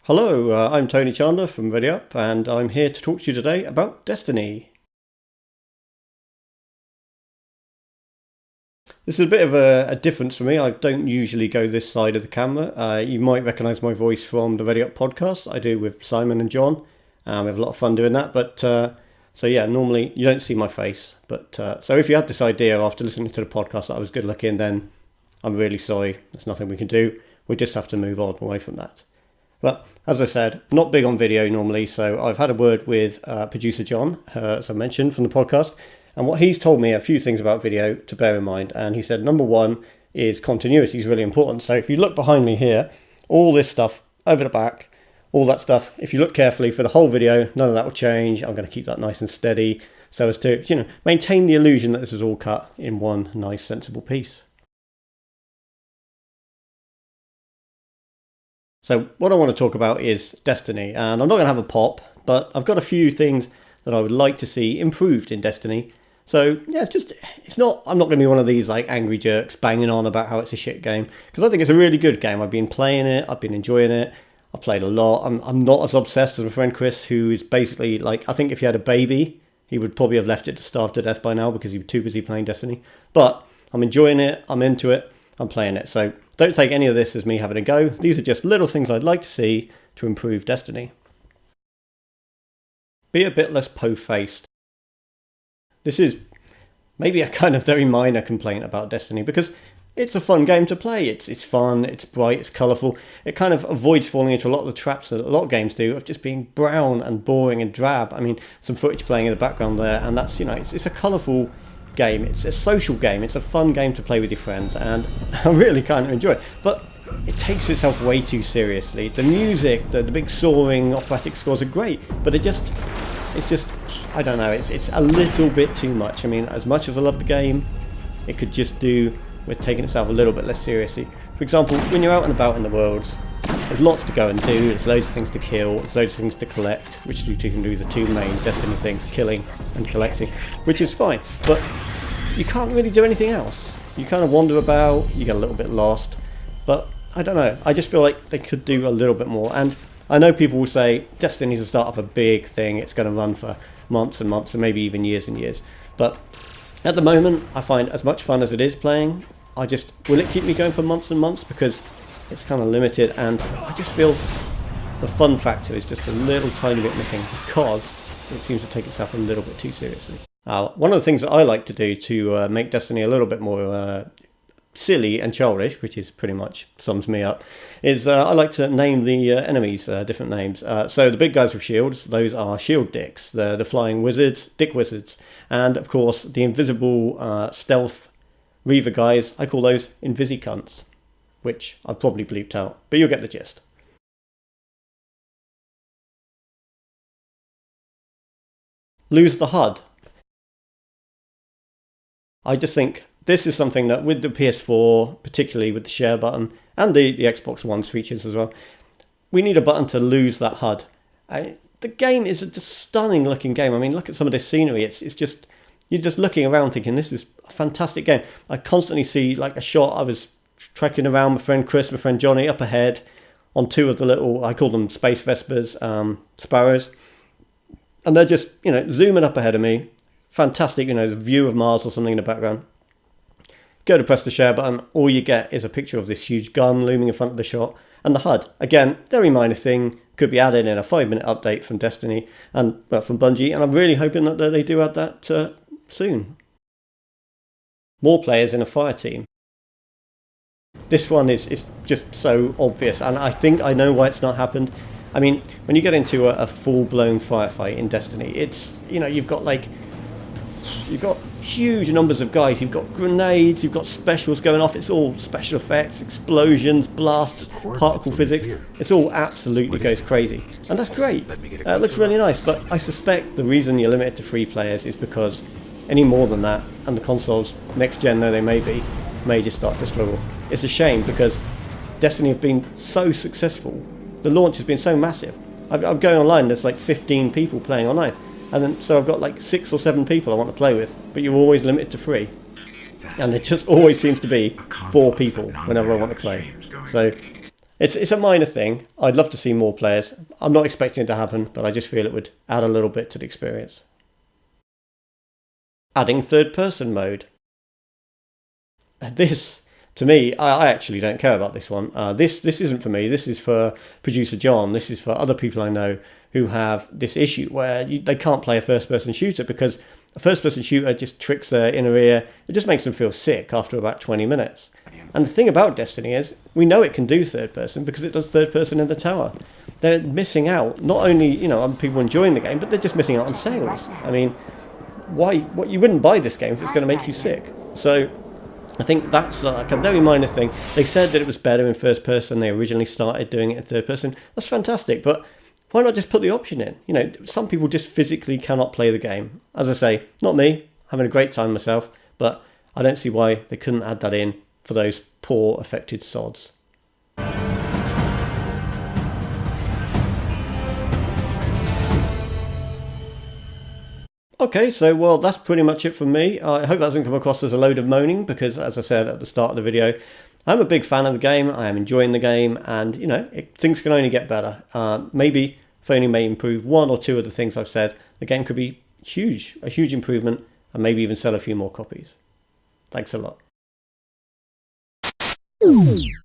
Hello, I'm Tony Chandler from Ready Up, and I'm here to talk to you today about Destiny. This is a bit of a difference for me. I don't usually go this side of the camera. You might recognise my voice from the Ready Up podcast I do with Simon and John. We have a lot of fun doing that, but so yeah, normally you don't see my face. But so if you had this idea after listening to the podcast that I was good looking, then I'm really sorry. There's nothing we can do. We just have to move on away from that. But as I said, not big on video normally, so I've had a word with producer John, as I mentioned, from the podcast, and what he's told me a few things about video to bear in mind, and he said number one is continuity is really important. So if you look behind me here, all this stuff over the back, all that stuff, if you look carefully for the whole video, none of that will change. I'm going to keep that nice and steady so as to, maintain the illusion that this is all cut in one nice sensible piece. So what I want to talk about is Destiny, and I'm not going to have a pop, but I've got a few things that I would like to see improved in Destiny. So yeah, I'm not going to be one of these like angry jerks banging on about how it's a shit game, because I think it's a really good game. I've been playing it, I've been enjoying it, I've played a lot. I'm not as obsessed as my friend Chris, who is basically like, I think if he had a baby, he would probably have left it to starve to death by now because he was too busy playing Destiny. But I'm enjoying it, I'm into it, I'm playing it. So don't take any of this as me having a go. These are just little things I'd like to see to improve Destiny. Be a bit less po-faced. This is maybe a kind of very minor complaint about Destiny because it's a fun game to play. It's fun, it's bright, it's colourful. It kind of avoids falling into a lot of the traps that a lot of games do of just being brown and boring and drab. I mean, some footage playing in the background there, and that's, it's a colourful game. It's a social game. It's a fun game to play with your friends, and I really kind of enjoy it. But it takes itself way too seriously. The music, the big soaring operatic scores are great, but it's just I don't know. It's a little bit too much. I mean, as much as I love the game, it could just do with taking itself a little bit less seriously. For example, when you're out and about in the world, there's lots to go and do. There's loads of things to kill. There's loads of things to collect, which you can do the two main Destiny things, killing and collecting, which is fine. But you can't really do anything else. You kind of wander about, you get a little bit lost. But I don't know. I just feel like they could do a little bit more. And I know people will say Destiny's a start of a big thing. It's going to run for months and months and maybe even years and years. But at the moment, I find as much fun as it is playing, will it keep me going for months and months? Because it's kind of limited, and I just feel the fun factor is just a little tiny bit missing because it seems to take itself a little bit too seriously. One of the things that I like to do to make Destiny a little bit more silly and childish, which is pretty much sums me up, is I like to name the enemies different names. So the big guys with shields, those are shield dicks, the flying wizards, dick wizards, and of course the invisible stealth Reaver guys, I call those invisicunts, which I've probably bleeped out, but you'll get the gist. Lose the HUD. I just think this is something that with the PS4, particularly with the share button, and the Xbox One's features as well, we need a button to lose that HUD. The game is a just stunning looking game. I mean, look at some of this scenery. It's just, you're just looking around thinking, this is a fantastic game. I constantly see like a shot. I was trekking around my friend Chris, my friend Johnny up ahead on two of the little, I call them space vespers, sparrows. And they're just, zooming up ahead of me. Fantastic, there's a view of Mars or something in the background. Go to press the share button, all you get is a picture of this huge gun looming in front of the shot and the HUD. Again, very minor thing, could be added in a 5-minute update from Destiny and from Bungie, and I'm really hoping that they do add that soon. More players in a fire team. This one is just so obvious, and I think I know why it's not happened. I mean, when you get into a full-blown firefight in Destiny, it's, you've got huge numbers of guys, you've got grenades, you've got specials going off, it's all special effects, explosions, blasts, particle physics, it's all absolutely goes crazy. And that's great, it looks really nice, but I suspect the reason you're limited to 3 players is because any more than that, and the consoles, next gen though they may be, may just start to struggle. It's a shame because Destiny have been so successful, the launch has been so massive. I'm going online, there's like 15 people playing online. And then, so I've got like 6 or 7 people I want to play with, but you're always limited to 3. And it just always seems to be 4 people whenever I want to play. So It's a minor thing. I'd love to see more players. I'm not expecting it to happen, but I just feel it would add a little bit to the experience. Adding third-person mode. This, to me, I actually don't care about this one. This isn't for me. This is for producer John. This is for other people I know who have this issue where they can't play a first-person shooter because a first-person shooter just tricks their inner ear. It just makes them feel sick after about 20 minutes. And the thing about Destiny is we know it can do third-person because it does third-person in the tower. They're missing out, not only on people enjoying the game, but they're just missing out on sales. I mean, what you wouldn't buy this game if it's going to make you sick. So I think that's like a very minor thing. They said that it was better in first person. They originally started doing it in third person. That's fantastic, but why not just put the option in? Some people just physically cannot play the game. As I say, not me, having a great time myself, but I don't see why they couldn't add that in for those poor affected sods. Okay, so well, that's pretty much it from me. I hope that doesn't come across as a load of moaning because, as I said at the start of the video, I'm a big fan of the game. I am enjoying the game, and things can only get better. Maybe if only may improve one or two of the things I've said, the game could be a huge improvement, and maybe even sell a few more copies. Thanks a lot.